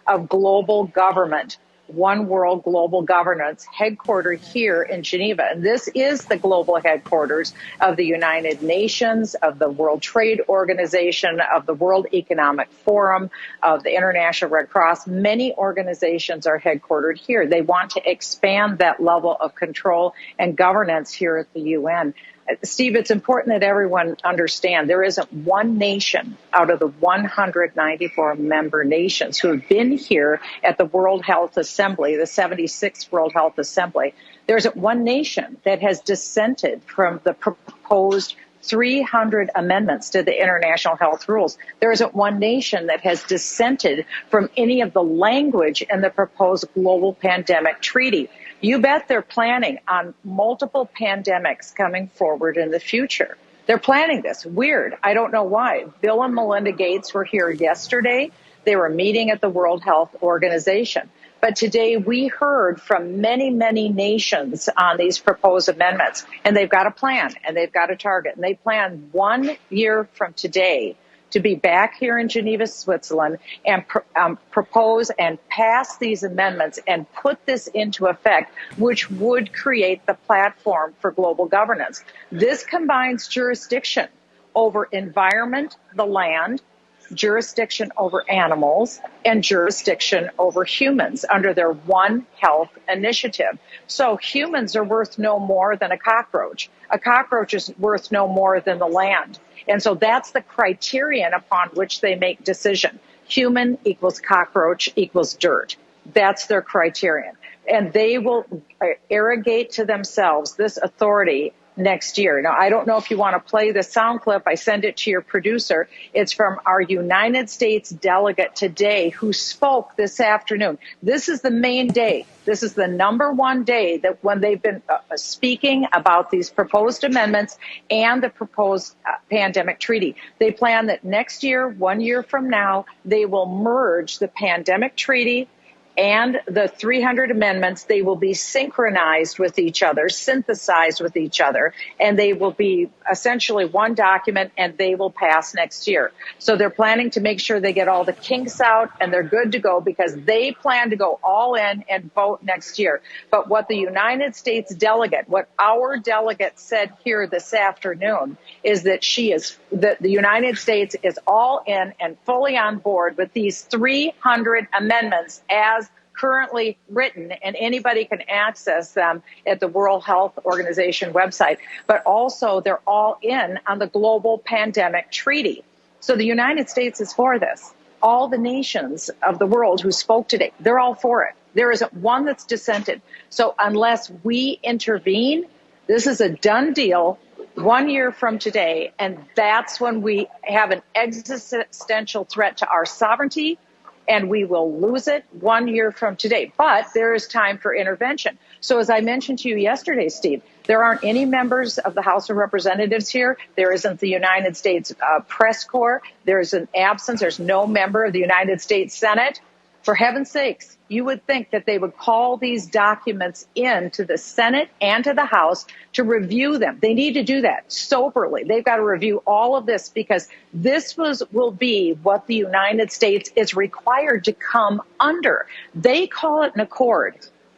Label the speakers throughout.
Speaker 1: of global government, One World Global Governance, headquartered here in Geneva. And this is the global headquarters of the United Nations, of the World Trade Organization, of the World Economic Forum, of the International Red Cross. Many organizations are headquartered here. They want to expand that level of control and governance here at the UN. Steve, it's important that everyone understand there isn't one nation out of the 194 member nations who have been here at the World Health Assembly, the 76th World Health Assembly. There isn't one nation that has dissented from the proposed 300 amendments to the international health rules. There isn't one nation that has dissented from any of the language in the proposed global pandemic treaty. You bet they're planning on multiple pandemics coming forward in the future. They're planning this. Weird. I don't know why. Bill and Melinda Gates were here yesterday. They were meeting at the World Health Organization. But today we heard from many, many nations on these proposed amendments, and they've got a plan and they've got a target. And they plan 1 year from today to be back here in Geneva, Switzerland, and propose and pass these amendments and put this into effect, which would create the platform for global governance. This combines jurisdiction over environment, the land, jurisdiction over animals, and jurisdiction over humans under their One Health initiative. So humans are worth no more than a cockroach. A cockroach is worth no more than the land. And so that's the criterion upon which they make decision. Human equals cockroach equals dirt. That's their criterion. And they will arrogate to themselves this authority next year. Now, I don't know if you want to play the sound clip. I send it to your producer. It's from our United States delegate today who spoke this afternoon. This is the main day. This is the number one day that when they've been speaking about these proposed amendments and the proposed pandemic treaty. They plan that next year, 1 year from now, they will merge the pandemic treaty and the 300 amendments. They will be synchronized with each other, synthesized with each other, and they will be essentially one document, and they will pass next year. So they're planning to make sure they get all the kinks out and they're good to go because they plan to go all in and vote next year. But what the United States delegate, what our delegate said here this afternoon is that the United States is all in and fully on board with these 300 amendments as currently written, and anybody can access them at the World Health Organization website. But also, they're all in on the global pandemic treaty. So the United States is for this. All the nations of the world who spoke today, they're all for it. There isn't one that's dissented. So unless we intervene, this is a done deal 1 year from today, and that's when we have an existential threat to our sovereignty, and we will lose it 1 year from today. But there is time for intervention. So as I mentioned to you yesterday, Steve, there aren't any members of the House of Representatives here. There isn't the United States press corps. There's an absence. There's no member of the United States Senate. For heaven's sakes, you would think that they would call these documents in to the Senate and to the House to review them. They need to do that soberly. They've got to review all of this because this will be what the United States is required to come under. They call it an accord.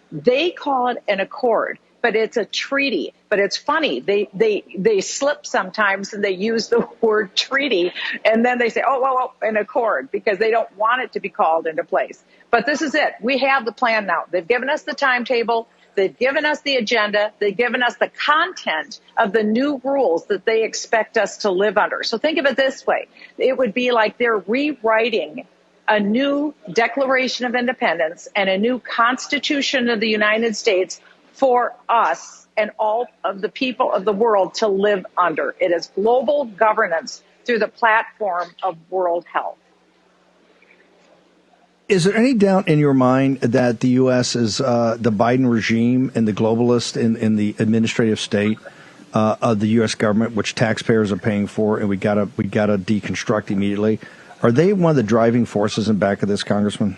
Speaker 1: They call it an accord, but it's a treaty. But it's funny. They slip sometimes and they use the word treaty, and then they say, oh, an accord, because they don't want it to be called into place. But this is it. We have the plan now. They've given us the timetable. They've given us the agenda. They've given us the content of the new rules that they expect us to live under. So think of it this way. It would be like they're rewriting a new Declaration of Independence and a new Constitution of the United States for us and all of the people of the world to live under. It is global governance through the platform of World Health.
Speaker 2: Is there any doubt in your mind that the U.S. is the Biden regime and the globalist in the administrative state of the U.S. government, which taxpayers are paying for, and we gotta deconstruct immediately? Are they one of the driving forces in back of this, Congressman?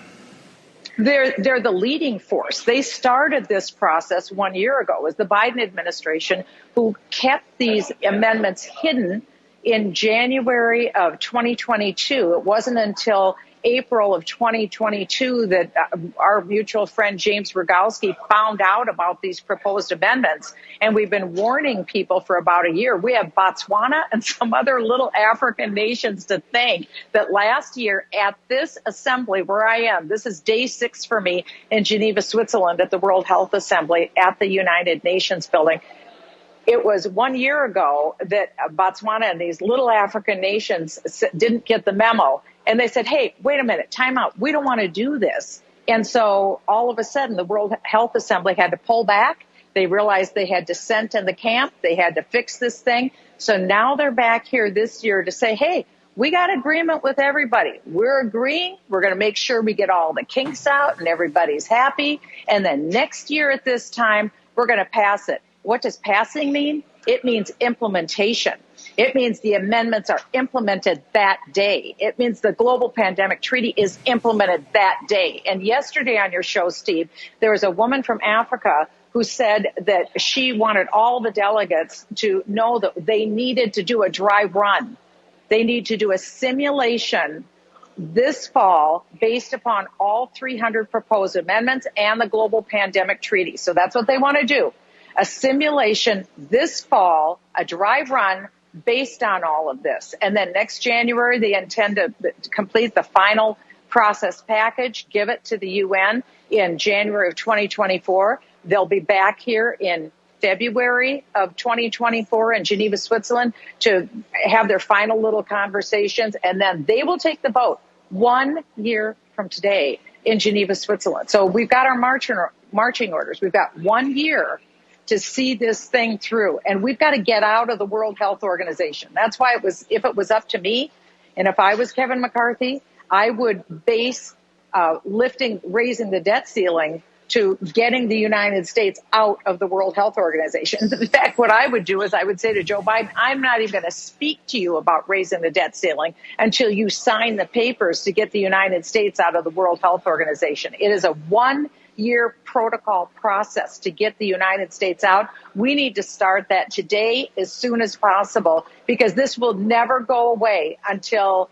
Speaker 1: They're the leading force. They started this process 1 year ago. It was the Biden administration who kept these amendments hidden in January of 2022. It wasn't until April of 2022 that our mutual friend James Rogowski found out about these proposed amendments. And we've been warning people for about a year. We have Botswana and some other little African nations to thank that last year at this assembly where I am, this is day 6 for me in Geneva, Switzerland at the World Health Assembly at the United Nations building. It was 1 year ago that Botswana and these little African nations didn't get the memo. And they said, hey, wait a minute, time out. We don't want to do this. And so all of a sudden, the World Health Assembly had to pull back. They realized they had dissent in the camp. They had to fix this thing. So now they're back here this year to say, hey, we got agreement with everybody. We're agreeing. We're going to make sure we get all the kinks out and everybody's happy. And then next year at this time, we're going to pass it. What does passing mean? It means implementation. It means the amendments are implemented that day. It means the global pandemic treaty is implemented that day. And yesterday on your show, Steve, there was a woman from Africa who said that she wanted all the delegates to know that they needed to do a dry run. They need to do a simulation this fall based upon all 300 proposed amendments and the global pandemic treaty. So that's what they want to do. A simulation this fall, a dry run based on all of this. And then next January, they intend to complete the final process package, give it to the UN in January of 2024. They'll be back here in February of 2024 in Geneva, Switzerland to have their final little conversations. And then they will take the vote 1 year from today in Geneva, Switzerland. So we've got our marching orders. We've got 1 year to see this thing through. And we've got to get out of the World Health Organization. That's why if it was up to me, and if I was Kevin McCarthy, I would base raising the debt ceiling to getting the United States out of the World Health Organization. In fact, what I would do is I would say to Joe Biden, I'm not even going to speak to you about raising the debt ceiling until you sign the papers to get the United States out of the World Health Organization. It is a 1 year protocol process to get the United States out. We need to start that today as soon as possible because this will never go away until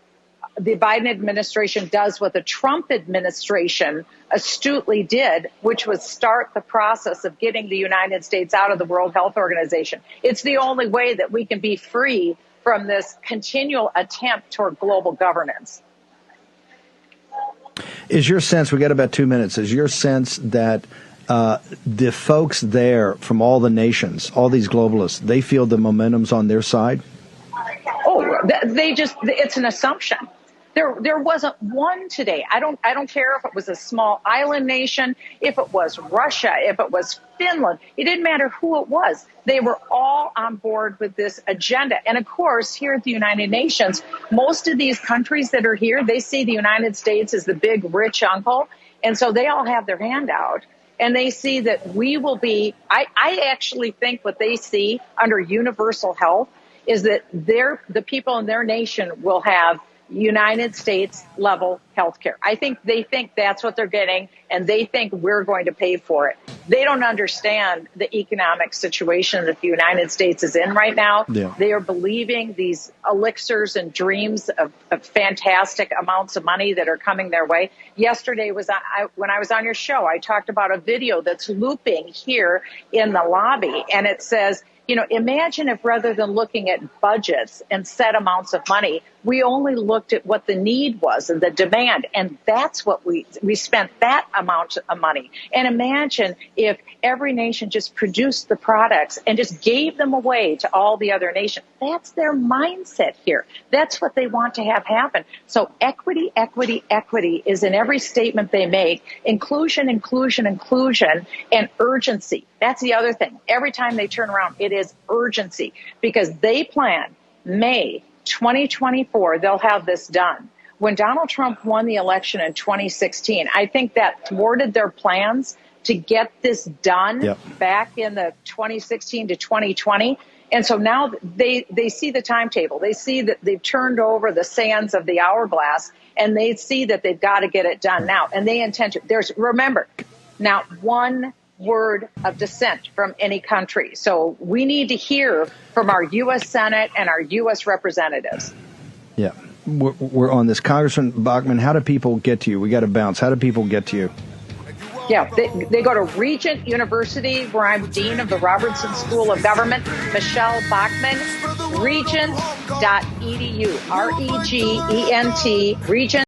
Speaker 1: the Biden administration does what the Trump administration astutely did, which was start the process of getting the United States out of the World Health Organization. It's the only way that we can be free from this continual attempt toward global governance.
Speaker 2: Is your sense, we got about 2 minutes, is your sense that the folks there from all the nations, all these globalists, they feel the momentum's on their side?
Speaker 1: Oh, it's an assumption. There wasn't one today. I don't care if it was a small island nation, if it was Russia, if it was Finland. It didn't matter who it was. They were all on board with this agenda. And of course, here at the United Nations, most of these countries that are here, they see the United States as the big rich uncle. And so they all have their hand out. And they see that we will be, I actually think what they see under universal health is that the people in their nation will have United States level health care. I think they think that's what they're getting, and they think we're going to pay for it. They don't understand the economic situation that the United States is in right now.
Speaker 2: Yeah.
Speaker 1: They are believing these elixirs and dreams of fantastic amounts of money that are coming their way. Yesterday when I was on your show, I talked about a video that's looping here in the lobby, and it says, imagine if rather than looking at budgets and set amounts of money, we only looked at what the need was and the demand. And that's what we spent that amount of money. And imagine if every nation just produced the products and just gave them away to all the other nations. That's their mindset here. That's what they want to have happen. So equity, equity, equity is in every statement they make. Inclusion, inclusion, inclusion, and urgency. That's the other thing. Every time they turn around, it is urgency because they plan May 2024, they'll have this done. When Donald Trump won the election in 2016, I think that thwarted their plans to get this done back in the 2016 to 2020. And so now they see the timetable. They see that they've turned over the sands of the hourglass, and they see that they've got to get it done now. And they intend to. Remember, not one word of dissent from any country. So we need to hear from our U.S. Senate and our U.S. representatives.
Speaker 2: Yeah. we're on this. Congressman Bachmann, how do people get to you? We got to bounce. How do people get to you?
Speaker 1: Yeah, they go to Regent University, where I'm Dean of the Robertson School of Government. Michele Bachmann, regent.edu, REGENT, Regent.